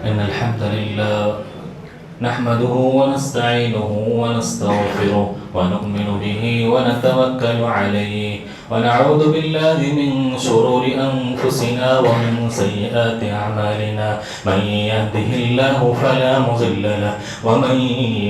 إن الحمد لله نحمده ونستعينه ونستغفره ونؤمن به ونتوكل عليه ونعوذ بالله من شرور أنفسنا ومن سيئات أعمالنا من يهده الله فلا مضل له ومن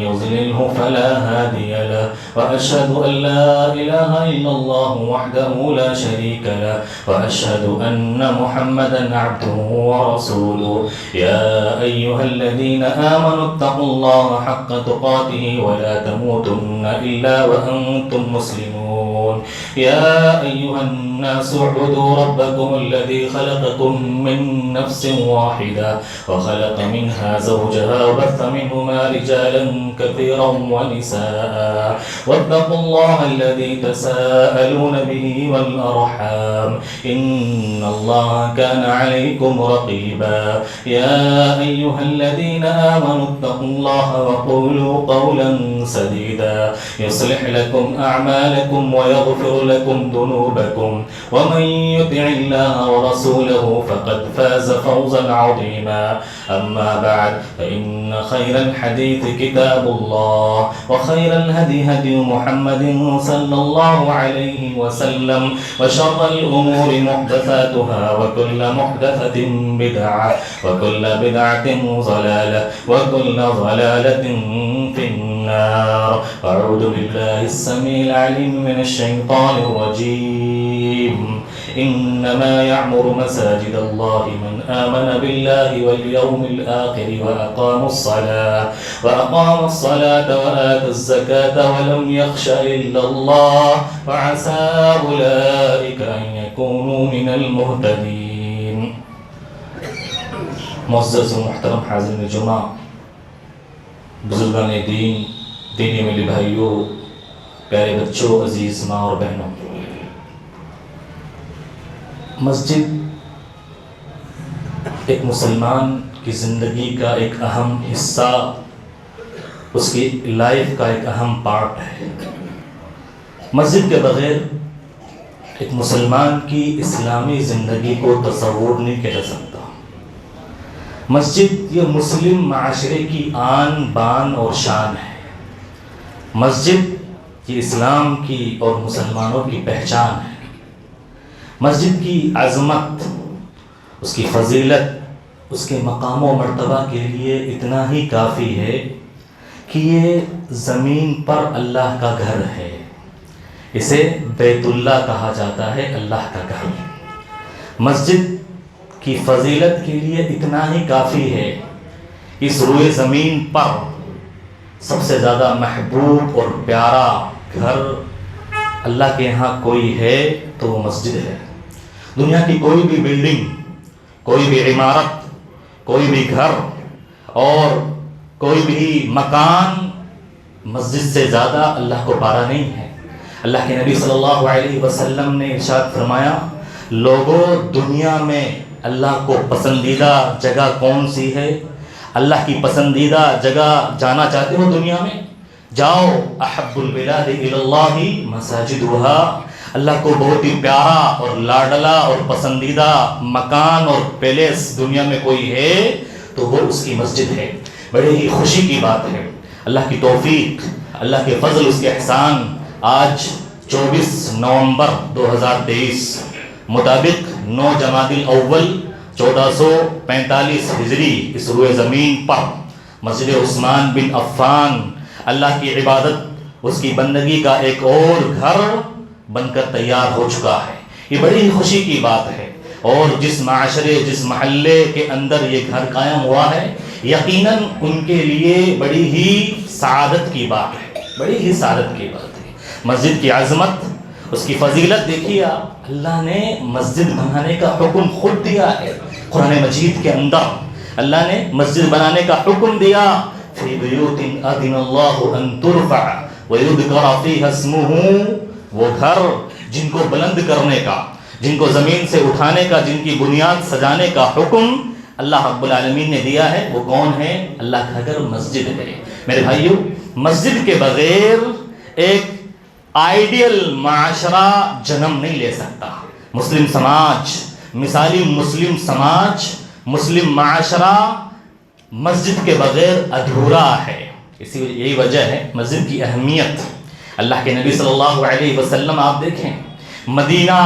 يضلله فلا هادي له وأشهد أن لا إله إلا الله وحده لا شريك له وأشهد أن محمدا عبده ورسوله يا أيها الذين آمنوا اتقوا الله حق تقاته ولا تموتن إلا وأنتم مسلمون يا أيها الناس اعبدوا ربكم الذي خلقكم من نفس واحدة وخلق منها زوجها وبث منهما رجالا كثيرا ونساء واتقوا الله الذي تساءلون به والأرحام إن الله كان عليكم رقيبا يا أيها الذين آمنوا اتقوا الله وقولوا قولا سديدا يصلح لكم أعمالكم ويغفر لكم ذنوبكم ومن يطع الله ورسوله فقد فاز فوزا عظيما أما بعد فإن خير الحديث كتاب الله وخير الهدي هدي محمد صلى الله عليه وسلم وشر الأمور محدثاتها وكل محدثة بدعة وكل بدعة ضلالة وكل ضلالة في النار أعوذ بالله السميع العليم من الشيطان الرجيم إنما يعمر مساجد الله من آمن بالله واليوم الآخر وأقام الصلاة وآتى الزكاة ولم يخش إلا الله وعسى أولئك أن يكونوا من المهتدين. معزز و محترم حاضرین جمعہ، بزرگان دین، دینی ملی بھائیوں، پیارے بچوں، عزیز ماں اور بہنوں، مسجد ایک مسلمان کی زندگی کا ایک اہم حصہ، اس کی لائف کا ایک اہم پارٹ ہے۔ مسجد کے بغیر ایک مسلمان کی اسلامی زندگی کو تصور نہیں کیا جا سکتا۔ مسجد یہ مسلم معاشرے کی آن بان اور شان ہے۔ مسجد یہ اسلام کی اور مسلمانوں کی پہچان ہے۔ مسجد کی عظمت، اس کی فضیلت، اس کے مقام و مرتبہ کے لیے اتنا ہی کافی ہے کہ یہ زمین پر اللہ کا گھر ہے۔ اسے بیت اللہ کہا جاتا ہے، اللہ کا گھر۔ مسجد کی فضیلت کے لیے اتنا ہی کافی ہے، اس روئے زمین پر سب سے زیادہ محبوب اور پیارا گھر اللہ کے ہاں کوئی ہے تو وہ مسجد ہے۔ دنیا کی کوئی بھی بلڈنگ، کوئی بھی عمارت، کوئی بھی گھر اور کوئی بھی مکان مسجد سے زیادہ اللہ کو پارا نہیں ہے۔ اللہ کے نبی صلی اللہ علیہ وسلم نے ارشاد فرمایا، لوگوں دنیا میں اللہ کو پسندیدہ جگہ کون سی ہے؟ اللہ کی پسندیدہ جگہ جانا چاہتے ہو دنیا میں؟ جاؤ، احب البلاد الی اللہ مساجدها۔ اللہ کو بہت ہی پیارا اور لاڈلا اور پسندیدہ مکان اور پیلیس دنیا میں کوئی ہے تو وہ اس کی مسجد ہے۔ بڑے ہی خوشی کی بات ہے، اللہ کی توفیق، اللہ کے فضل، اس کے احسان، آج 24 نومبر 2023 مطابق 9 جمادی الاول 1445 ہجری اس روئے زمین پر مسجد عثمان بن عفان اللہ کی عبادت، اس کی بندگی کا ایک اور گھر بن کر تیار ہو چکا ہے۔ یہ بڑی ہی خوشی کی بات ہے، اور جس معاشرے، جس محلے کے اندر یہ گھر قائم ہوا ہے، یقیناً ان کے لیے بڑی ہی سعادت کی بات ہے، بڑی ہی سعادت کی بات ہے۔ مسجد کی عظمت، اس کی فضیلت دیکھیے آپ، اللہ نے مسجد بنانے کا حکم خود دیا ہے۔ قرآن مجید کے اندر اللہ نے مسجد بنانے کا حکم دیا، فی بیوت اذن اللہ ان ترفع ویذکر فیہا اسمہ، وہ گھر جن کو بلند کرنے کا، جن کو زمین سے اٹھانے کا، جن کی بنیاد سجانے کا حکم اللہ رب العالمین نے دیا ہے، وہ کون ہے؟ اللہ کا گھر مسجد ہے۔ میرے بھائیو، مسجد کے بغیر ایک آئیڈیل معاشرہ جنم نہیں لے سکتا۔ مسلم سماج، مثالی مسلم سماج، مسلم معاشرہ مسجد کے بغیر ادھورا ہے. یہی وجہ ہے مسجد کی اہمیت. اللہ کے نبی صلی اللہ علیہ وسلم آپ دیکھیں مدینہ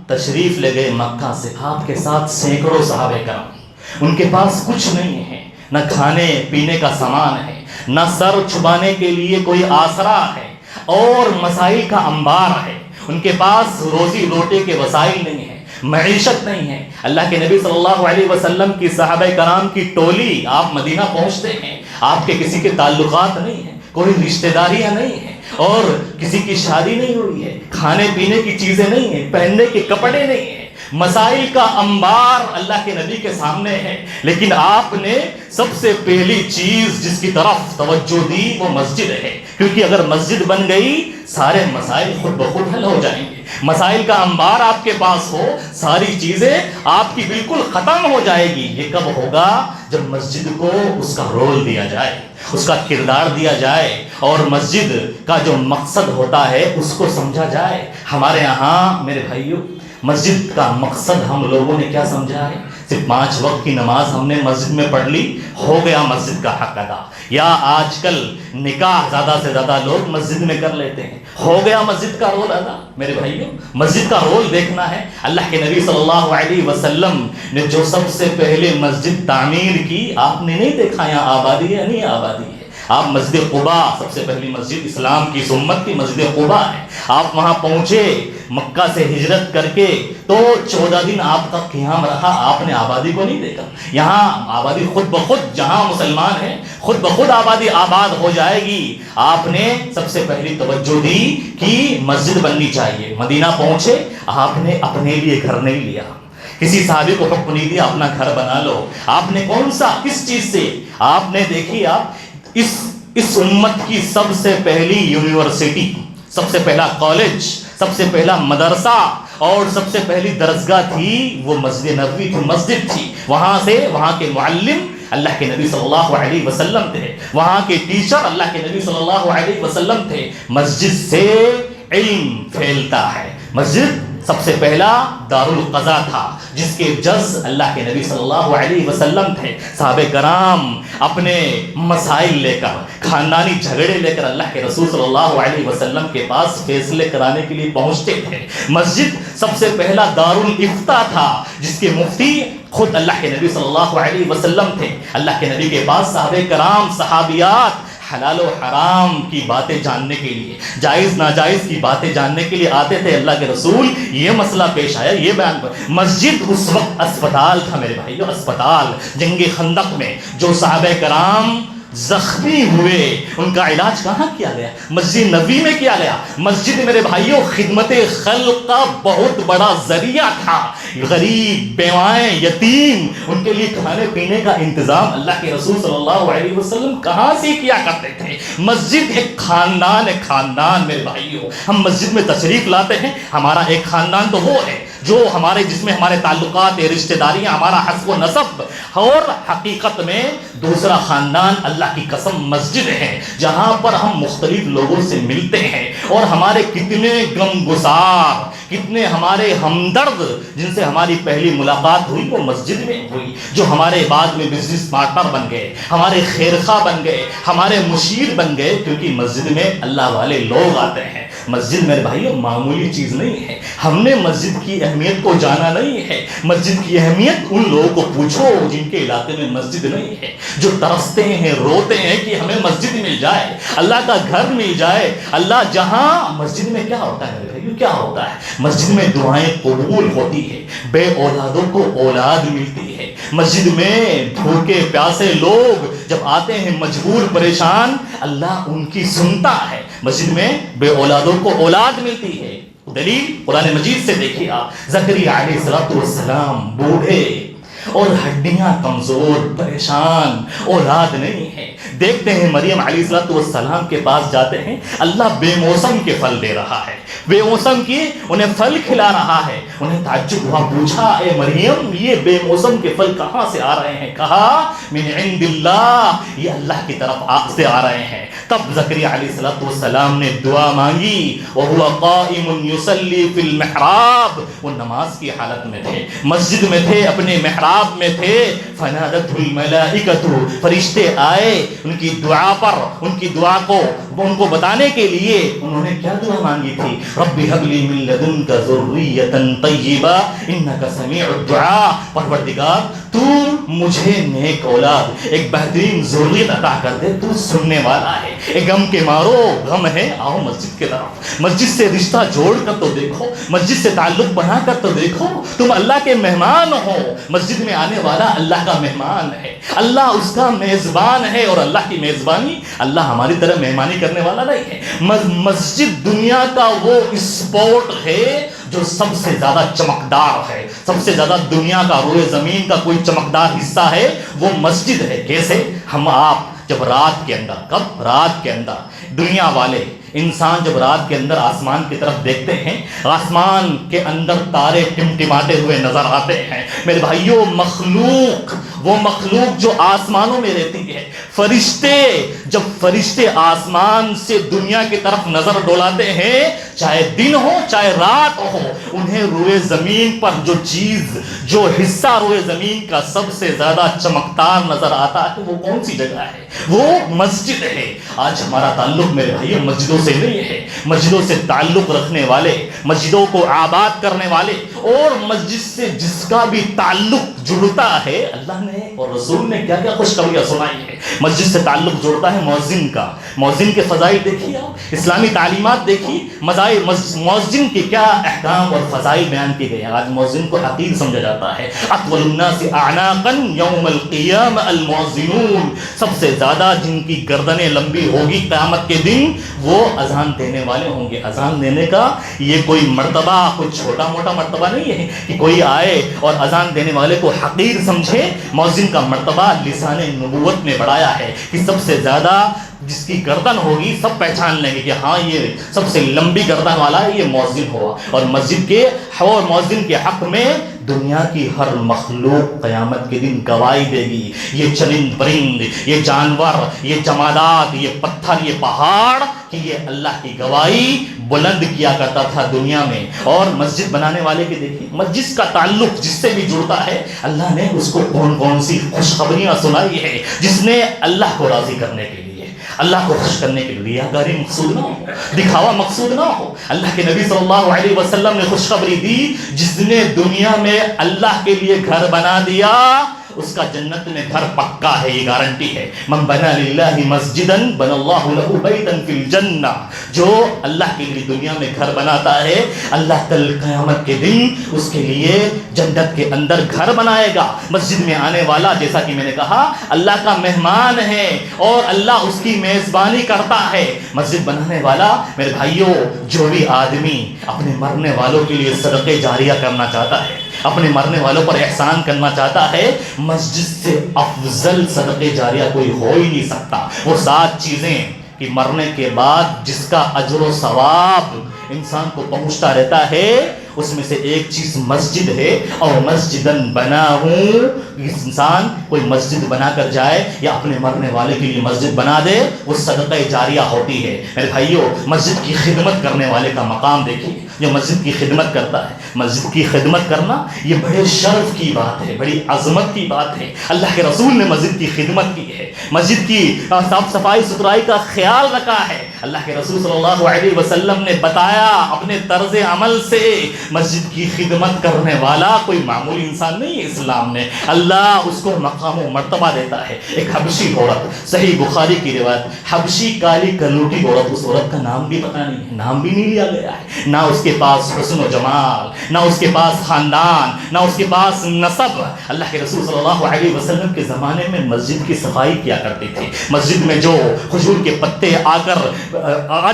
تشریف لے گئے مکہ سے، آپ کے ساتھ سینکڑوں صحابہ کرام. ان کے پاس کچھ نہیں ہے، نہ کھانے پینے کا سامان ہے، نہ سر چھپانے کے لیے کوئی آسرا ہے، اور مسائل کا انبار ہے. ان کے پاس روزی روٹی کے وسائل نہیں ہیں، معیشت نہیں ہے. اللہ کے نبی صلی اللہ علیہ وسلم کی صحابہ کرام کی ٹولی آپ مدینہ پہنچتے ہیں، آپ کے کسی کے تعلقات نہیں ہیں، کوئی رشتہ داریاں نہیں ہیں، اور کسی کی شادی نہیں ہوئی ہے، کھانے پینے کی چیزیں نہیں ہیں، پہننے کے کپڑے نہیں ہیں. مسائل کا انبار اللہ کے نبی کے سامنے ہے، لیکن آپ نے سب سے پہلی چیز جس کی طرف توجہ دی وہ مسجد ہے. کیونکہ اگر مسجد بن گئی سارے مسائل خود بخود حل ہو جائیں گے. مسائل کا انبار آپ کے پاس ہو، ساری چیزیں آپ کی بالکل ختم ہو جائے گی. یہ کب ہوگا؟ جب مسجد کو اس کا رول دیا جائے، اس کا کردار دیا جائے، اور مسجد کا جو مقصد ہوتا ہے اس کو سمجھا جائے. ہمارے یہاں میرے بھائیوں مسجد کا مقصد ہم لوگوں نے کیا سمجھا ہے؟ صرف 5 وقت کی نماز ہم نے مسجد میں پڑھ لی، ہو گیا مسجد کا حق ادا. یا آج کل نکاح زیادہ سے زیادہ لوگ مسجد میں کر لیتے ہیں، ہو گیا مسجد کا رول ادا. میرے بھائیوں مسجد کا رول دیکھنا ہے. اللہ کے نبی صلی اللہ علیہ وسلم نے جو سب سے پہلے مسجد تعمیر کی، آپ نے نہیں دیکھا یہاں آبادی ہے نہیں آبادی ہے. آپ مسجد قباء، سب سے پہلی مسجد اسلام کی امت کی مسجد قباء ہے. آپ وہاں پہنچے مکہ سے ہجرت کر کے، تو 14 دن آپ کا قیام رہا، آپ نے آبادی کو نہیں دیکھا. یہاں آبادی خود بخود، جہاں مسلمان ہیں خود بخود آبادی آباد ہو جائے گی. آپ نے سب سے پہلی توجہ دی کہ مسجد بننی چاہیے. مدینہ پہنچے، آپ نے اپنے لیے گھر نہیں لیا، کسی صحابی کو حکم نہیں دیا اپنا گھر بنا لو. آپ نے کون سا کس چیز سے؟ آپ نے دیکھی آپ اس امت کی سب سے پہلی یونیورسٹی، سب سے پہلا کالج، سب سے پہلا مدرسہ اور سب سے پہلی درسگاہ تھی وہ مسجد نبوی تھی، مسجد تھی. وہاں سے وہاں کے معلم اللہ کے نبی صلی اللہ علیہ وسلم تھے، وہاں کے ٹیچر اللہ کے نبی صلی اللہ علیہ وسلم تھے. مسجد سے علم پھیلتا ہے. مسجد سب سے پہلا دار القضا تھا، جس کے جز اللہ کے نبی صلی اللہ علیہ وسلم تھے. صحابہ کرام اپنے مسائل لے کر، خاندانی جھگڑے لے کر اللہ کے رسول صلی اللہ علیہ وسلم کے پاس فیصلے کرانے کے لیے پہنچتے تھے. مسجد سب سے پہلا دار الافتاء تھا، جس کے مفتی خود اللہ کے نبی صلی اللہ علیہ وسلم تھے. اللہ کے نبی کے پاس صحابہ کرام، صحابیات حلال و حرام کی باتیں جاننے کے لیے، جائز ناجائز کی باتیں جاننے کے لیے آتے تھے. اللہ کے رسول یہ مسئلہ پیش آیا، یہ بیان کر. مسجد اس وقت اسپتال تھا میرے بھائیو، اسپتال. جنگ خندق میں جو صحابہ کرام زخمی ہوئے ان کا علاج کہاں کیا گیا؟ مسجد نبوی میں کیا گیا. مسجد میرے بھائیوں خدمت خلق کا بہت بڑا ذریعہ تھا. غریب، بیوائیں، یتیم، ان کے لیے کھانے پینے کا انتظام اللہ کے رسول صلی اللہ علیہ وسلم کہاں سے کیا کرتے تھے؟ مسجد ایک خاندان ہے. خاندان میرے بھائیوں، ہم مسجد میں تشریف لاتے ہیں، ہمارا ایک خاندان تو وہ ہے جو ہمارے جس میں ہمارے تعلقات، رشتہ داریاں، ہمارا حسب و نسب، اور حقیقت میں دوسرا خاندان اللہ کی قسم مسجد ہے، جہاں پر ہم مختلف لوگوں سے ملتے ہیں، اور ہمارے کتنے غم گسار، کتنے ہمارے ہمدرد جن سے ہماری پہلی ملاقات ہوئی وہ مسجد میں ہوئی، جو ہمارے بعد میں بزنس پارٹنر بن گئے، ہمارے خیرخواہ بن گئے، ہمارے مشیر بن گئے، کیونکہ مسجد میں اللہ والے لوگ آتے ہیں. مسجد میرے بھائیوں معمولی چیز نہیں ہے. ہم نے مسجد کی اہمیت کو جانا نہیں ہے. مسجد کی اہمیت ان لوگوں کو پوچھو جن کے علاقے میں مسجد نہیں ہے، جو ترستے ہیں، روتے ہیں کہ ہمیں مسجد مل جائے، اللہ کا گھر مل جائے. اللہ جہاں مسجد میں کیا ہوتا ہے میرے بھائیوں؟ کیا ہوتا ہے؟ مسجد میں دعائیں قبول ہوتی ہے، بے اولادوں کو اولاد ملتی ہے. مسجد میں بھوکے پیاسے لوگ جب آتے ہیں مجبور پریشان، اللہ ان کی سنتا ہے. مسجد میں بے اولادوں کو اولاد ملتی ہے. دلیل قرآن مجید سے دیکھیے آپ. زکریا علیہ السلام بوڑھے اور ہڈیاں کمزور، پریشان، اولاد نہیں ہے. دیکھتے ہیں مریم علیہ السلام کے پاس جاتے ہیں، اللہ بے موسم کے پھل دے رہا ہے، بے موسم کی انہیں پھل کھلا رہا ہے. انہیں تعجب ہوا، پوچھا اے مریم یہ بے موسم کے پھل کہاں سے آ رہے ہیں؟ کہا من عند اللہ، یہ اللہ کی طرف سے آ رہے ہیں. تب زکریا علیہ السلام نے دعا مانگی، وَهُوَ قَائِمٌ يُصَلِّي فِي الْمِحْرَابِ. وہ نماز کی حالت میں تھے، مسجد میں تھے، اپنے محراب میں تھے. فنادته الملائکۃ، فرشتے آئے ان کی دعا پر، ان کی دعا کو ان کو بتانے کے لیے انہوں نے کیا دعا مانگی تھی؟ رب هب لي من لدنك ذرية طیبہ انك سمیع الدعاء، پروردگار تو مجھے نیک اولاد، ایک بہترین ذریت عطا کر دے، تو سننے والا ہے۔ ایک غم کے مارو، غم ہے، آؤ مسجد کے طرف، مسجد سے رشتہ جوڑ کر تو دیکھو، مسجد سے تعلق بنا کر تو دیکھو، تم اللہ کے مہمان ہو۔ مسجد میں آنے والا اللہ کا مہمان ہے، اللہ اس کا میزبان ہے، اور اللہ کی میزبانی، اللہ ہماری طرح مہمانی کرنے والا نہیں ہے۔ مسجد دنیا کا وہ اسپورٹ ہے جو سب سے زیادہ چمکدار ہے، سب سے زیادہ دنیا کا روئے زمین کا کوئی چمکدار حصہ ہے وہ مسجد ہے۔ کیسے؟ ہم آپ جب رات کے اندر، کب؟ رات کے اندر دنیا والے انسان جب رات کے اندر آسمان کی طرف دیکھتے ہیں، آسمان کے اندر تارے ٹمٹماتے ہوئے نظر آتے ہیں۔ میرے بھائیوں، مخلوق، وہ مخلوق جو آسمانوں میں رہتی ہے، فرشتے، جب فرشتے آسمان سے دنیا کی طرف نظر ڈولاتے ہیں، چاہے دن ہو چاہے رات ہو، انہیں روئے زمین پر جو چیز، جو حصہ روئے زمین کا سب سے زیادہ چمکدار نظر آتا ہے وہ کون سی جگہ ہے؟ وہ مسجد ہے۔ آج ہمارا تعلق میرے بھائیوں مسجدوں سے نہیں ہے، مسجدوں سے تعلق رکھنے والے، مسجدوں کو آباد کرنے والے، اور مسجد سے جس کا بھی تعلق جڑتا ہے، اللہ نے اور رسول نے کیا کیا خوشخبریاں سنائی ہے۔ مسجد سے تعلق جڑتا ہے مؤذن کا، مؤذن کے فضائل دیکھیے آپ، اسلامی تعلیمات دیکھیے، مؤذن کے کیا احکام اور فضائل بیان کیے گئے ہیں۔ آج مؤذن کو حقیر سمجھا جاتا ہے۔ اطول الناس اعناقا یوم القیامہ المؤذنون، سب سے زیادہ جن کی گردنیں لمبی ہوگی قیامت کے دن وہ اذان دینے والے ہوں گے۔ اذان دینے کا یہ کوئی مرتبہ، کوئی چھوٹا موٹا مرتبہ نہیں ہے کہ کوئی آئے اور اذان دینے والے کو حقیر سمجھے۔ مؤذن کا مرتبہ لسان نبوت نے بڑھایا ہے کہ سب سے زیادہ جس کی گردن ہوگی سب پہچان لیں گے کہ ہاں یہ سب سے لمبی گردن والا ہے، یہ مؤذن ہوا۔ اور مسجد کے اور مؤذن کے حق میں دنیا کی ہر مخلوق قیامت کے دن گواہی دے گی۔ یہ چرند پرند، یہ جانور، یہ جمادات، یہ پتھر، یہ پہاڑ، کہ یہ اللہ کی گواہی بلند کیا کرتا تھا دنیا میں۔ اور مسجد بنانے والے کے دیکھیے، مسجد کا تعلق جس سے بھی جڑتا ہے، اللہ نے اس کو کون کون سی خوشخبریاں سنائی ہے، جس نے اللہ کو راضی کرنے کے لیے، اللہ کو خوش کرنے کے لیے، ریاکاری مقصود نہ ہو، دکھاوا مقصود نہ ہو۔ اللہ کے نبی صلی اللہ علیہ وسلم نے خوشخبری دی، جس نے دنیا میں اللہ کے لیے گھر بنا دیا اس کا جنت میں گھر پکا ہے، یہ گارنٹی ہے۔ من بنا للہ مسجدا بنا اللہ لہ بیتا فی الجنہ، جو اللہ کے لیے دنیا میں گھر بناتا ہے، اللہ کل قیامت کے دن اس کے لیے جنت کے اندر گھر بنائے گا۔ مسجد میں آنے والا، جیسا کہ میں نے کہا، اللہ کا مہمان ہے اور اللہ اس کی میزبانی کرتا ہے۔ مسجد بنانے والا میرے بھائیوں، جو بھی آدمی اپنے مرنے والوں کے لیے صدقے جاریہ کرنا چاہتا ہے، اپنے مرنے والوں پر احسان کرنا چاہتا ہے، مسجد سے افضل صدقے جاریہ کوئی ہو ہی نہیں سکتا۔ وہ 7 چیزیں کہ مرنے کے بعد جس کا اجر و ثواب انسان کو پہنچتا رہتا ہے، اس میں سے ایک چیز مسجد ہے۔ اور مسجدن بنا ہوں، انسان کوئی مسجد بنا کر جائے یا اپنے مرنے والے کے لیے مسجد بنا دے، وہ صدقہ جاریہ ہوتی ہے۔ میرے بھائیوں، مسجد کی خدمت کرنے والے کا مقام دیکھیے، جو مسجد کی خدمت کرتا ہے، مسجد کی خدمت کرنا یہ بڑے شرف کی بات ہے، بڑی عظمت کی بات ہے۔ اللہ کے رسول نے مسجد کی خدمت کی ہے، مسجد کی صاف صفائی ستھرائی کا خیال رکھا ہے۔ اللہ کے رسول صلی اللہ علیہ وسلم نے بتایا اپنے طرز عمل سے، مسجد کی خدمت کرنے والا کوئی معمولی انسان نہیں ہے۔ اسلام نے اللہ اس کو مقام و مرتبہ دیتا ہے۔ ایک حبشی عورت، صحیح بخاری کی روایت، حبشی کالی کلوٹی عورت، اس عورت کا نام بھی پتہ نہیں ہے، نام بھی نہیں لیا گیا ہے، نہ اس کے پاس حسن و جمال، نہ اس کے پاس خاندان، نہ اس کے پاس نسب۔ اللہ کے رسول صلی اللہ علیہ وسلم کے زمانے میں مسجد کی صفائی کیا کرتے تھے، مسجد میں جو کھجور کے پتے آ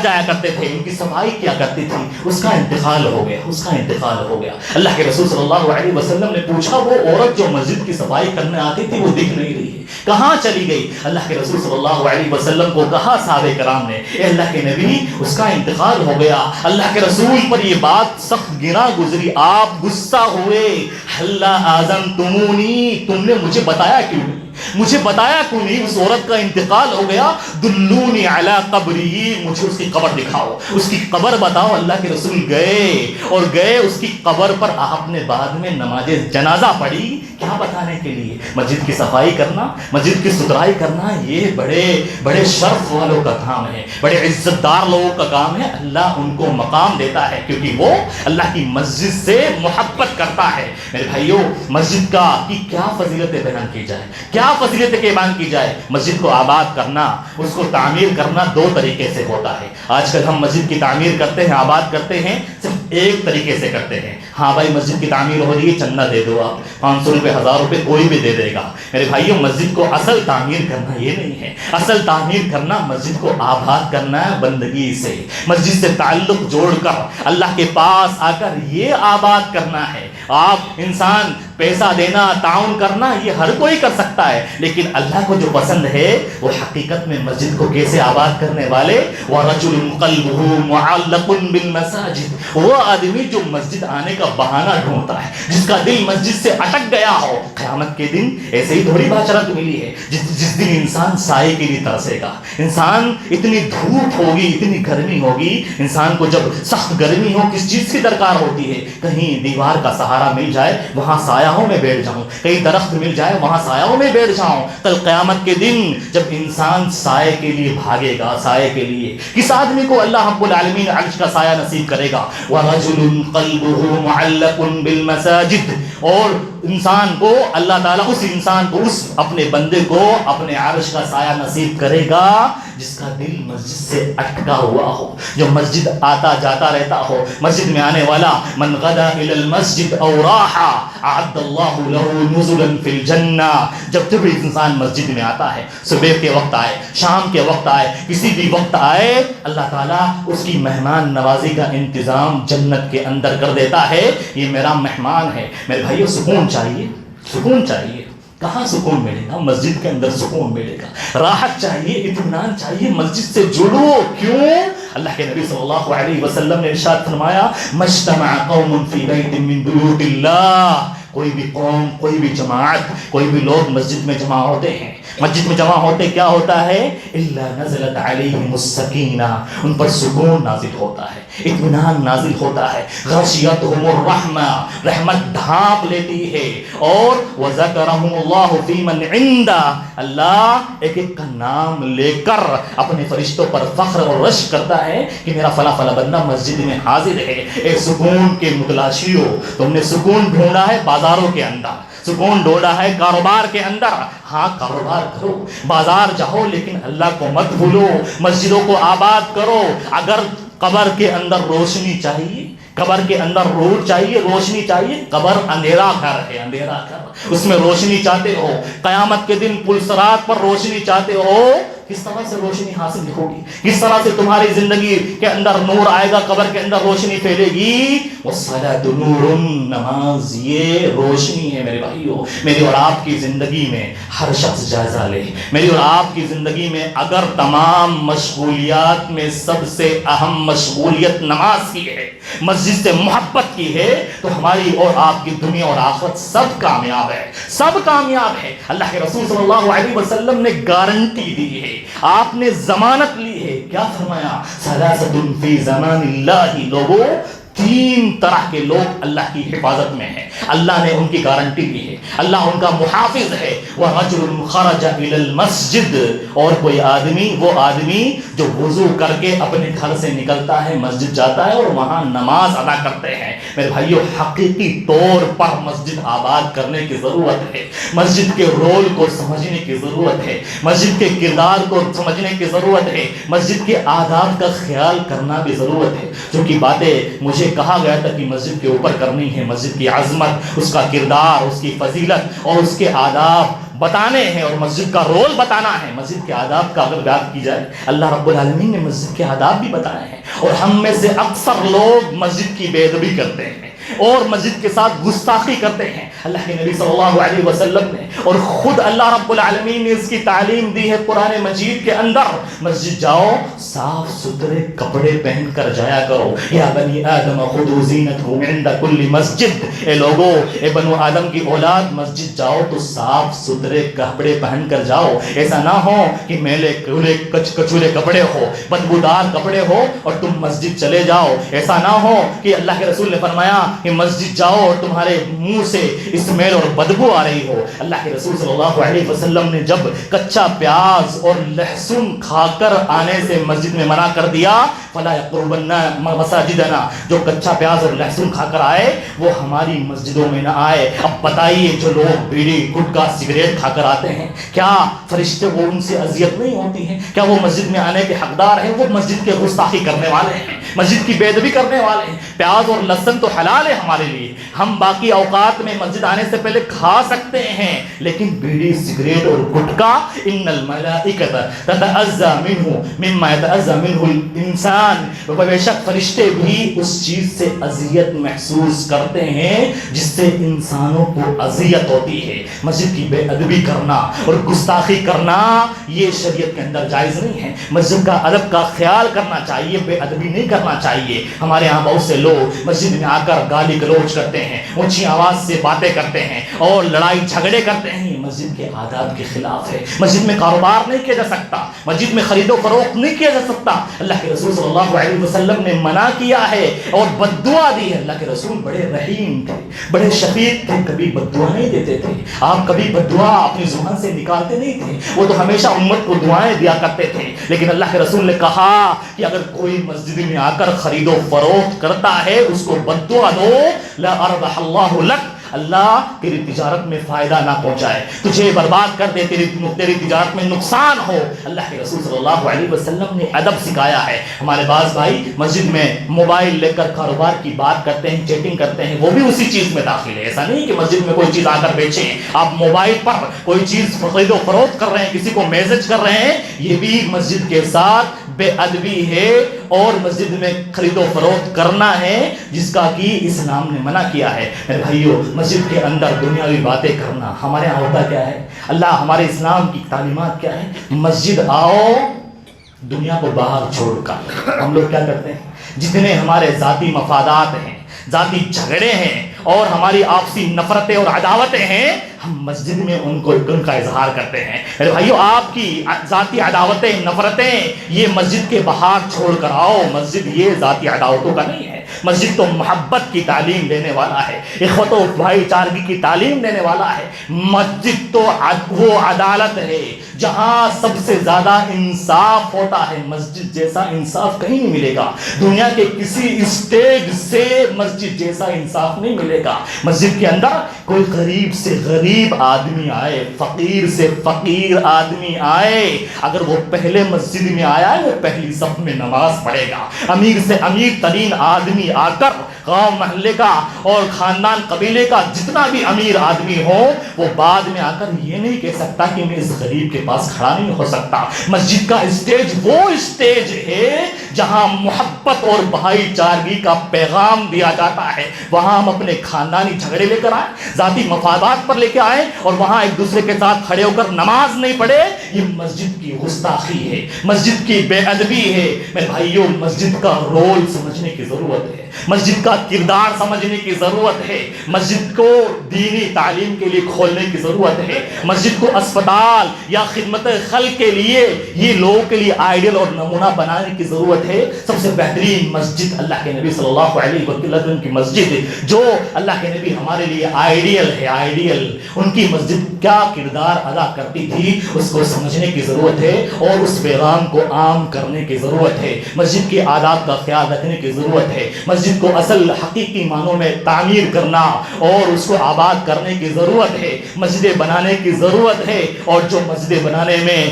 جایا کرتے تھے ان کی صفائی کیا کرتی تھی۔ اس کا انتقال ہو گیا، اس کا انتقال ہو گیا۔ اللہ کے رسول صلی اللہ علیہ وسلم نے پوچھا، وہ عورت جو مسجد کی صفائی کرنے آتی تھی وہ دکھ نہیں رہی ہے، کہاں چلی گئی؟ اللہ کے رسول صلی اللہ علیہ وسلم کو کہا صحابہ کرام نے، اے اللہ کے نبی، اس کا انتقال ہو گیا۔ اللہ کے رسول پر یہ بات سخت گرا گزری، آپ غصہ ہوئے، حل اذنتمونی، تم نے مجھے بتایا کیوں نہیں؟ مجھے بتایا کیوں نہیں؟ اس عورت کا انتقال ہو گیا، دلونی علی قبری، مجھے اس کی قبر دکھاؤ، اس کی قبر بتاؤ۔ اللہ کے رسول گئے اس کی قبر پر آپ نے بعد میں نماز جنازہ پڑھی، کیا بتانے کے لیے؟ مسجد کی صفائی کرنا، مسجد کی ستھرائی کرنا، یہ بڑے بڑے شرف والوں کا کام ہے، بڑے عزت دار لوگوں کا کام ہے۔ اللہ ان کو مقام دیتا ہے کیونکہ وہ اللہ کی مسجد سے محبت کرتا ہے۔ میرے بھائیوں، مسجد کی کیا فضیلتیں بیان کی جائے، کیا فضیلتیں بیان کی جائے؟ مسجد کو آباد کرنا، اس کو تعمیر کرنا دو طریقے سے ہوتا ہے۔ آج کل ہم مسجد کی تعمیر کرتے ہیں، آباد کرتے ہیں، صرف ایک طریقے سے کرتے ہیں۔ ہاں بھائی مسجد کی تعمیر ہو رہی ہے، چندہ دے دو، آپ 500 روپے 1000 روپے کوئی بھی دے دے گا۔ میرے بھائیوں، مسجد کو اصل تعمیر کرنا یہ نہیں ہے، اصل تعمیر کرنا مسجد کو آباد کرنا ہے بندگی سے، مسجد سے تعلق جوڑ کر اللہ کے پاس آ کر یہ آباد کرنا ہے۔ آپ انسان پیسہ دینا، تعاون کرنا، یہ ہر کوئی کر سکتا ہے، لیکن اللہ کو جو پسند ہے وہ حقیقت میں مسجد کو کیسے آباد کرنے والے؟ وَرَجُلٌ قَلْبُهُ مُعَلَّقٌ بِالْمَسَاجِدِ، وہ آدمی جو مسجد آنے کا بہانہ ڈھونڈتا ہے، جس کا دل مسجد سے اٹک گیا ہو۔ قیامت کے دن ایسے ہی تھوڑی باشرت ملی ہے، جس دن انسان سائے کے لیے ترسے گا، انسان اتنی دھوپ ہوگی، اتنی گرمی ہوگی، انسان کو جب سخت گرمی ہو کس چیز کی درکار ہوتی ہے؟ کہیں دیوار کا سہارا مل جائے وہاں سایہوں میں بیٹھ جاؤں، کہیں درخت مل جائے وہاں سایہوں میں بیٹھ جاؤں۔ کل قیامت کے دن جب انسان سائے کے لیے بھاگے گا، سائے کے لیے کس آدمی کو اللہ رب العالمین عرش کا سایہ نصیب کرے گا؟ وَرَجُلٌ قَلْبُهُ مُعَلَّقٌ بِالْمَسَاجِدِ، اور انسان کو اللہ تعالیٰ اس انسان کو، اس اپنے بندے کو اپنے عرش کا سایہ نصیب کرے گا جس کا دل مسجد سے اٹکا ہوا ہو، جو مسجد آتا جاتا رہتا ہو، مسجد میں آنے والا۔ من غدا الى المسجد او راح اعد اللہ له نزلا فی الجنہ، جب بھی انسان مسجد میں آتا ہے، صبح کے وقت آئے، شام کے وقت آئے، کسی بھی وقت آئے، اللہ تعالیٰ اس کی مہمان نوازی کا انتظام جنت کے اندر کر دیتا ہے۔ یہ میرا مہمان ہے۔ میرے بھائیو، سکون چاہیے، سکون چاہیے۔ کہاں سکون ملے گا؟ مسجد کے اندر سکون ملے گا۔ راحت چاہیے، اطمینان چاہیے، مسجد سے جڑو۔ کیوں؟ اللہ کے نبی صلی اللہ علیہ وسلم نے ارشاد فرمایا، مجتمع قوم فی بیت من بیوت اللہ، کوئی بھی قوم، کوئی بھی جماعت، کوئی بھی لوگ مسجد میں جمع ہوتے ہیں، مسجد میں جمع ہوتے کیا ہوتا ہے؟ الا نزلت علیہم السکینہ، ان پر سکون نازل ہوتا ہے، اطمینان نازل ہوتا ہے، غشیتہم الرحمہ، رحمت ڈھانپ لیتی ہے، اور وذکرہم اللہ فی من عندہ، اللہ ایک ایک کا نام لے کر اپنے فرشتوں پر فخر اور رشک کرتا ہے کہ میرا فلاں فلاں بندہ مسجد میں حاضر ہے۔ اے سکون کے متلاشیوں، تم نے سکون ڈھونڈا ہے بازاروں کے اندر، سکون ڈھونڈا ہے کاروبار کے اندر۔ ہاں کاروبار کرو، بازار جاؤ، لیکن اللہ کو مت بھولو، مسجدوں کو آباد کرو۔ اگر قبر کے اندر روشنی چاہیے، قبر کے اندر نور چاہیے، روشنی چاہیے، قبر اندھیرا گھر ہے، اندھیرا گھر، اس میں روشنی چاہتے ہو، قیامت کے دن پلسرات پر روشنی چاہتے ہو، کس طرح سے روشنی حاصل ہوگی؟ کس طرح سے تمہاری زندگی کے اندر نور آئے گا، قبر کے اندر روشنی پھیلے گی؟ والصلاۃ نور، نماز یہ روشنی ہے۔ میرے بھائیو، میری اور آپ کی زندگی میں ہر شخص جائزہ لے، میری اور آپ کی زندگی میں اگر تمام مشغولیات میں سب سے اہم مشغولیت نماز کی ہے، مسجد سے محبت کی ہے، تو ہماری اور آپ کی دنیا اور آخرت سب کامیاب ہے، سب کامیاب ہے۔ اللہ کے رسول صلی اللہ علیہ وسلم نے گارنٹی دی ہے، آپ نے ضمانت لی ہے، کیا فرمایا؟ ثلاثۃ فی زمان اللہ، لوگوں تین طرح کے لوگ اللہ کی حفاظت میں ہیں، اللہ نے ان کی گارنٹی لی ہے، اللہ ان کا محافظ ہے۔ وَرَجُلٌ خَرَجَ إِلَى الْمَسْجِدِ، اور کوئی آدمی، وہ آدمی جو وضو کر کے اپنے گھر سے نکلتا ہے، مسجد جاتا ہے اور وہاں نماز ادا کرتے ہیں۔ میرے بھائیو، حقیقی طور پر مسجد آباد کرنے کی ضرورت ہے، مسجد کے رول کو سمجھنے کی ضرورت ہے، مسجد کے کردار کو سمجھنے کی ضرورت ہے، مسجد کے آداب کا خیال کرنا بھی ضرورت ہے۔ جو کہ باتیں مجھے کہا گیا تھا کہ مسجد کے اوپر کرنی ہے، مسجد کی عظمت، اس کا کردار، اس کی فضیلت اور اس کے آداب بتانے ہیں، اور مسجد کا رول بتانا ہے۔ مسجد کے آداب کا اگر بات کی جائے، اللہ رب العالمین نے مسجد کے آداب بھی بتائے ہیں، اور ہم میں سے اکثر لوگ مسجد کی بے ادبی کرتے ہیں، اور مسجد کے ساتھ گستاخی کرتے ہیں. اللہ کے نبی صلی اللہ علیہ وسلم نے اور خود اللہ رب العالمین نے اس کی تعلیم دی ہے قرآن مجید کے اندر. مسجد جاؤ صاف ستھرے کپڑے پہن کر جایا کرو. یا بنی آدم خذوا زینتکم عند کل مسجد. اے لوگو، اے بنو آدم کی اولاد، مسجد جاؤ تو صاف ستھرے کپڑے پہن کر جاؤ. ایسا نہ ہو کہ میلے کچولے کپڑے ہو، بدبودار کپڑے ہو اور تم مسجد چلے جاؤ. ایسا نہ ہو کہ اللہ کے رسول نے فرمایا کہ مسجد جاؤ اور تمہارے منہ سے اسمیل اور بدبو آ رہی ہو. اللہ کے رسول صلی اللہ علیہ وسلم نے جب کچا پیاز اور لہسن کھا کر آنے سے مسجد میں منع کر دیا، فلا یقربن مساجدنا، جو کچا پیاز اور لہسن کھا کر آئے وہ ہماری مسجدوں میں نہ آئے. اب بتائیے جو لوگ بیڑی گٹکا سگریٹ کھا کر آتے ہیں، کیا فرشتے وہ ان سے اذیت نہیں ہوتی ہیں؟ کیا وہ مسجد میں آنے کے حقدار ہیں؟ وہ مسجد کے گستاخی کرنے والے ہیں، مسجد کی بے ادبی کرنے والے ہیں. پیاز اور لہسن تو حلال ہے ہمارے لیے، ہم باقی اوقات میں مسجد آنے سے پہلے کھا سکتے ہیں، لیکن بیڑی سگریٹ اور گٹکا ان الملائکۃ تتعزى منه مما يتعزى منه الانسان، بے شک فرشتے بھی اس چیز سے اذیت محسوس کرتے ہیں جس سے انسانوں کو اذیت ہوتی ہے. مسجد کی بے ادبی کرنا اور گستاخی کرنا یہ شریعت کے اندر جائز نہیں ہے. مسجد کا ادب کا خیال کرنا چاہیے، بے ادبی نہیں کرنا چاہیے. ہمارے ہاں بہت سے لوگ مسجد میں آ کر گالی گلوچ کرتے ہیں، اونچی آواز سے باتیں کرتے ہیں اور لڑائی جھگڑے کرتے ہیں. یہ مسجد کے آداب کے خلاف ہے. مسجد میں کاروبار نہیں کیا جا سکتا، مسجد میں خرید و فروخت نہیں کیا جا سکتا. اللہ کے رسول صلی اللہ علیہ وسلم نے منع کیا ہے اور بد دعا دی ہے. اللہ کے رسول بڑے رحیم تھے، بڑے شفیق تھے، کبھی بد دعا نہیں دیتے تھے. آپ کبھی بد دعا اپنی زبان سے نکالتے نہیں تھے، وہ تو ہمیشہ امت کو دعائیں دیا کرتے تھے. لیکن اللہ کے رسول نے کہا کہ اگر کوئی مسجد میں آ کر خرید و فروخت کرتا ہے اس کو بد دعا دو، لا اربح اللہ لک، اللہ تیری تجارت میں فائدہ نہ پہنچائے، تجھے برباد کر دے، تیری تجارت میں نقصان ہو. اللہ کے رسول صلی اللہ علیہ وسلم نے ادب سکھایا ہے. ہمارے بعض بھائی مسجد میں موبائل لے کر کاروبار کی بات کرتے ہیں، چیٹنگ کرتے ہیں، وہ بھی اسی چیز میں داخل ہے. ایسا نہیں کہ مسجد میں کوئی چیز آ کر بیچیں، آپ موبائل پر کوئی چیز خرید و فروخت کر رہے ہیں، کسی کو میسج کر رہے ہیں، یہ بھی مسجد کے ساتھ بے ادبی ہے اور مسجد میں خرید و فروخت کرنا ہے جس کا کہ اسلام نے منع کیا ہے. میرے بھائیو، مسجد کے اندر دنیاوی باتیں کرنا ہمارے یہاں ہوتا کیا ہے؟ اللہ ہمارے اسلام کی تعلیمات کیا ہے؟ مسجد آؤ دنیا کو باہر چھوڑ کر. ہم لوگ کیا کرتے ہیں؟ جتنے ہمارے ذاتی مفادات ہیں، ذاتی جھگڑے ہیں اور ہماری آپسی نفرتیں اور عداوتیں ہیں، ہم مسجد میں ان کا اظہار کرتے ہیں. میرے بھائیو، آپ کی ذاتی عداوتیں نفرتیں یہ مسجد کے باہر چھوڑ کر آؤ. مسجد یہ ذاتی عداوتوں کا نہیں ہے، مسجد تو محبت کی تعلیم دینے والا ہے، اخوت و بھائی چارگی کی تعلیم دینے والا ہے. مسجد تو وہ عدالت ہے جہاں سب سے زیادہ انصاف ہوتا ہے. مسجد جیسا انصاف کہیں نہیں ملے گا، دنیا کے کسی اسٹیج سے مسجد جیسا انصاف نہیں ملے گا. مسجد کے اندر کوئی غریب سے غریب آدمی آئے، فقیر سے فقیر آدمی آئے، اگر وہ پہلے مسجد میں آیا ہے وہ پہلی صف میں نماز پڑھے گا. امیر سے امیر ترین آدمی آ کر گاؤں محلے کا اور خاندان قبیلے کا جتنا بھی امیر آدمی ہو وہ بعد میں آ کر یہ نہیں کہہ سکتا کہ میں اس غریب کے پاس کھڑا نہیں ہو سکتا. مسجد کا اسٹیج وہ اسٹیج ہے جہاں محبت اور بھائی چارگی کا پیغام دیا جاتا ہے. وہاں ہم اپنے خاندانی جھگڑے لے کر آئیں، ذاتی مفادات پر لے کے آئیں اور وہاں ایک دوسرے کے ساتھ کھڑے ہو کر نماز نہیں پڑھے، یہ مسجد کی گستاخی ہے، مسجد کی بے ادبی ہے. میرے بھائیوں، مسجد کا رول سمجھنے کی ضرورت ہے، مسجد کا کردار سمجھنے کی ضرورت ہے، مسجد کو دینی تعلیم کے لیے کھولنے کی ضرورت ہے. مسجد کو اسپتال یا خدمت خلق کے لیے، یہ لوگوں کے لیے آئیڈیل اور نمونہ بنانے کی ضرورت ہے. سب سے بہترین مسجد اللہ کے نبی صلی اللہ علیہ وسلم کی مسجد ہے، جو اللہ کے نبی ہمارے لیے آئیڈیل ہے. آئیڈیل ان کی مسجد کیا کردار ادا کرتی تھی اس کو سمجھنے کی ضرورت ہے اور اس پیغام کو عام کرنے کی ضرورت ہے. مسجد کے آداب کا خیال رکھنے کی ضرورت ہے. مسجد کو اصل حقیقی معنوں میں تعمیر کرنا اور اس کو آباد کرنے کی ضرورت ہے. مسجدیں بنانے کی ضرورت ہے اور جو مسجدیں بنانے میں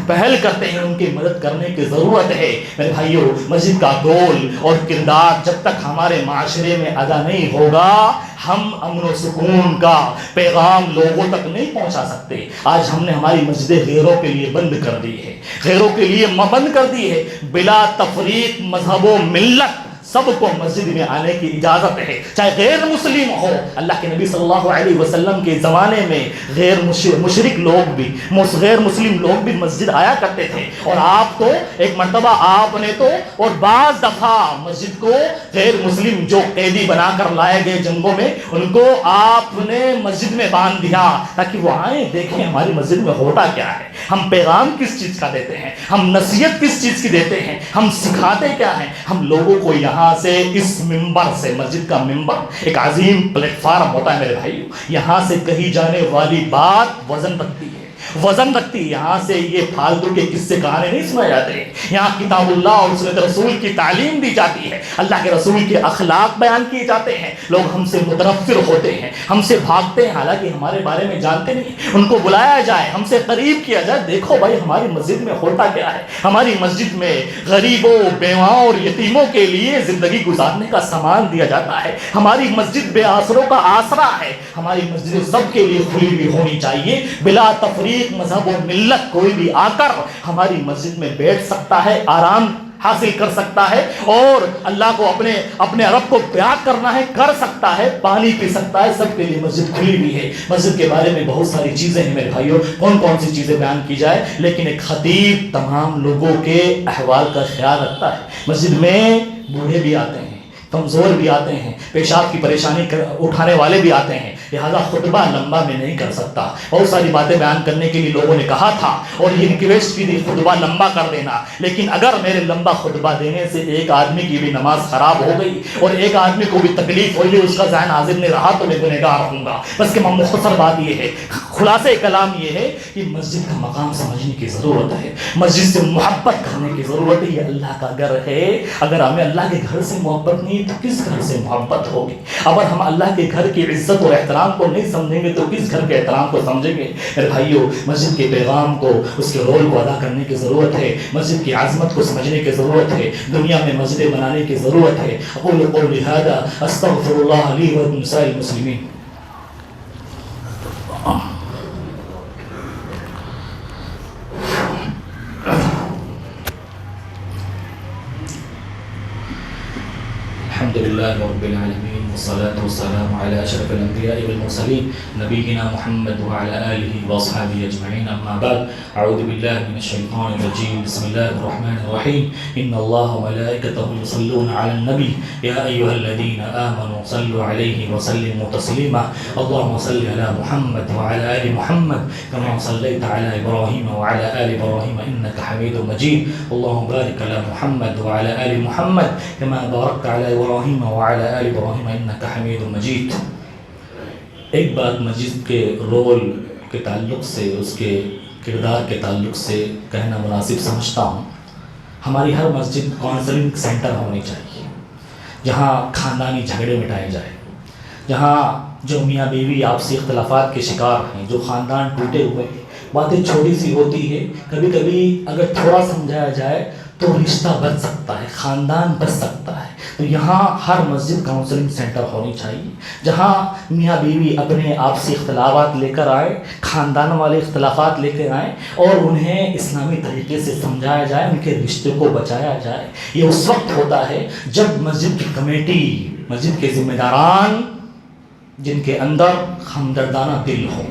پہل کرتے ہیں ان کی مدد کرنے کی ضرورت ہے. میرے بھائیوں، مسجد کا رول اور کردار جب تک ہمارے معاشرے میں ادا نہیں ہوگا ہم امن و سکون کا پیغام لوگوں تک نہیں پہنچا سکتے. آج ہم نے ہماری مسجدیں غیروں کے لیے بند کر دی ہے، غیروں کے لیے بند کر دی ہے، بلا تفریق مذہب و ملت سب کو مسجد میں آنے کی اجازت ہے، چاہے غیر مسلم ہو۔ اللہ کے نبی صلی اللہ علیہ وسلم کے زمانے میں غیر مشرک لوگ بھی، غیر مسلم لوگ بھی مسجد آیا کرتے تھے، اور آپ تو ایک مرتبہ آپ نے تو اور بعض دفعہ مسجد کو غیر مسلم جو قیدی بنا کر لائے گئے جنگوں میں، ان کو آپ نے مسجد میں باندھ دیا تاکہ وہ آئیں دیکھیں ہماری مسجد میں ہوتا کیا ہے، ہم پیغام کس چیز کا دیتے ہیں، ہم نصیحت کس چیز کی دیتے ہیں، ہم سکھاتے کیا ہیں۔ ہم لوگوں کو یہاں سے اس ممبر سے، مسجد کا ممبر ایک عظیم پلیٹ فارم ہوتا ہے میرے بھائیو، یہاں سے کہی جانے والی بات وزن رکھتی ہے، وزن رکھتی ہے۔ یہاں سے یہ فالتو کے قصے کہانے نہیں سنا جاتے ہیں، یہاں کتاب اللہ اور سنت رسول کی تعلیم دی جاتی ہے، اللہ کے رسول کے اخلاق بیان کیے جاتے ہیں۔ لوگ ہم سے متنفر ہوتے ہیں، ہم سے بھاگتے ہیں، حالانکہ ہمارے بارے میں جانتے نہیں، ان کو بلایا جائے، ہم سے قریب کیا جائے، دیکھو بھائی ہماری مسجد میں ہوتا کیا ہے، ہماری مسجد میں غریبوں، بیواؤں اور یتیموں کے لیے زندگی گزارنے کا سامان دیا جاتا ہے، ہماری مسجد بے آسروں کا آسرا ہے، ہماری مسجد سب کے لیے کھلی ہوئی ہونی چاہیے، بلا تفریق مذہب و ملت کوئی بھی آ کر ہماری مسجد میں بیٹھ سکتا ہے، آرام حاصل کر سکتا ہے، اور اللہ کو اپنے رب کو پیار کرنا ہے کر سکتا ہے، پانی پی سکتا ہے، سب کے لیے مسجد کھلی ہوئی ہے۔ مسجد کے بارے میں بہت ساری چیزیں ہیں میرے بھائیوں، کون کون سی چیزیں بیان کی جائے، لیکن ایک خطیب تمام لوگوں کے احوال کا خیال رکھتا ہے۔ مسجد میں بوڑھے بھی آتے ہیں، کمزور بھی آتے ہیں، پیشاب کی پریشانی اٹھانے والے بھی آتے ہیں، لہذا خطبہ لمبا میں نہیں کر سکتا، بہت ساری باتیں بیان کرنے کے لیے لوگوں نے کہا تھا اور یہ ریکویسٹ کی تھی خطبہ لمبا کر دینا، لیکن اگر میرے لمبا خطبہ دینے سے ایک آدمی کی بھی نماز خراب ہو گئی اور ایک آدمی کو بھی تکلیف ہوئی، اس کا ذہن حاضر نہیں رہا تو میں گنہگار ہوں گا۔ بس کہ مختصر بات یہ ہے، خلاصہ کلام یہ ہے کہ مسجد کا مقام سمجھنے کی ضرورت ہے، مسجد سے محبت کرنے کی ضرورت ہے، یہ اللہ کا گھر ہے، اگر ہمیں اللہ کے گھر سے محبت نہیں تو کس گھر سے محبت ہوگی؟ اگر ہم اللہ کے گھر کی عزت اور احترام کو نہیں سمجھیں گے تو کس گھر کے احترام کو سمجھیں گے؟ میرے بھائیو، مسجد کے پیغام کو، اس کے رول کو ادا کرنے کی ضرورت ہے، مسجد کی عظمت کو سمجھنے کی ضرورت ہے، دنیا میں مسجدیں بنانے کی ضرورت ہے۔ اقول قولی ھذا استغفر اللہ لی ولکم سائر المسلمین۔ الحمدللہ رب العالمین والصلاة والسلام علی اشرف الانبیاء والمرسلین نبینا محمد وعلی آلہ واصحابہ اجمعین، اما بعد، اعوذ باللہ من الشیطان الرجیم، بسم اللہ الرحمن الرحیم، ان اللہ وملائکتہ یصلون علی النبی یا ایہا الذین آمنوا صلوا علیہ وسلموا تسلیما، اللہم صل علی محمد وعلی آل محمد کما صلیت علی ابراہیم وعلی آل ابراہیم انک حمید مجید، اللہم بارک علی محمد وعلی آل محمد کما بارکت علی ابراہیم وعلی آل ابراہیم انک حمید مجید۔ ایک بات مسجد کے رول کے تعلق سے، اس کے کردار کے تعلق سے کہنا مناسب سمجھتا ہوں، ہماری ہر مسجد کونسلنگ سینٹر ہونی چاہیے، جہاں خاندانی جھگڑے مٹائے جائے، جہاں جو میاں بیوی آپسی اختلافات کے شکار ہیں، جو خاندان ٹوٹے ہوئے ہیں، باتیں چھوٹی سی ہوتی ہے، کبھی کبھی اگر تھوڑا سمجھایا جائے تو رشتہ بچ سکتا ہے، خاندان بچ سکتا ہے۔ تو یہاں ہر مسجد کاؤنسلنگ سینٹر ہونی چاہیے، جہاں میاں بیوی اپنے آپسی اختلافات لے کر آئے، خاندان والے اختلافات لے کر آئیں اور انہیں اسلامی طریقے سے سمجھایا جائے، ان کے رشتے کو بچایا جائے۔ یہ اس وقت ہوتا ہے جب مسجد کی کمیٹی، مسجد کے ذمہ داران، جن کے اندر ہمدردانہ دل ہوں،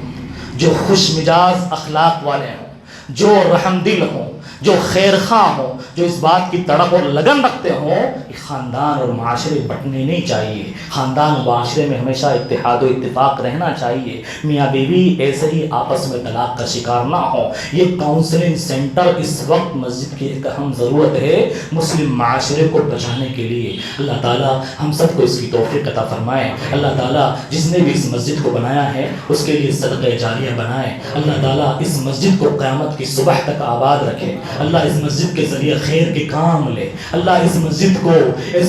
جو خوش مزاج اخلاق والے ہوں، جو رحم دل ہوں، جو خیر خواہ ہوں، جو اس بات کی تڑپ اور لگن رکھتے ہوں کہ خاندان اور معاشرے بٹنے نہیں چاہیے، خاندان و معاشرے میں ہمیشہ اتحاد و اتفاق رہنا چاہیے، میاں بیوی ایسے ہی آپس میں طلاق کا شکار نہ ہو۔ یہ کاؤنسلنگ سینٹر اس وقت مسجد کی ایک اہم ضرورت ہے مسلم معاشرے کو بچانے کے لیے۔ اللہ تعالیٰ ہم سب کو اس کی توفیق عطا فرمائے۔ اللہ تعالیٰ جس نے بھی اس مسجد کو بنایا ہے اس کے لیے صدقہ جاریہ بنائے۔ اللہ تعالیٰ اس مسجد کو قیامت کی صبح تک آباد رکھے۔ اللہ اس مسجد کے ذریعے خیر کے کام لے۔ اللہ اس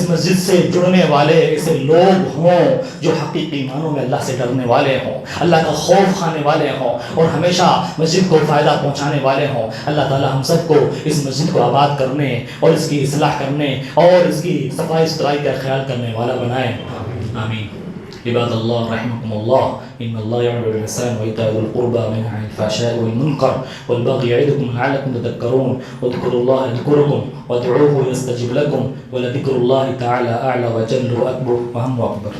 مسجد سے جڑنے والے ایسے لوگ ہوں جو حقیقی معنوں میں اللہ سے ڈرنے والے ہوں، اللہ کا خوف کھانے والے ہوں اور ہمیشہ مسجد کو فائدہ پہنچانے والے ہوں۔ اللہ تعالی ہم سب کو اس مسجد کو آباد کرنے اور اس کی اصلاح کرنے اور اس کی صفائی ستھرائی کا خیال کرنے والا بنائے، آمین۔ عباد الله رحمكم الله إن الله يأمر بالإحسان وإيتاء ذي القربى وينهى عن الفحشاء والمنكر والبغي يعظكم لعلكم تذكرون واذكروا الله يذكركم وادعوه يستجب لكم ولذكر الله تعالى أعلى وجل وأكبر وهم أكبر.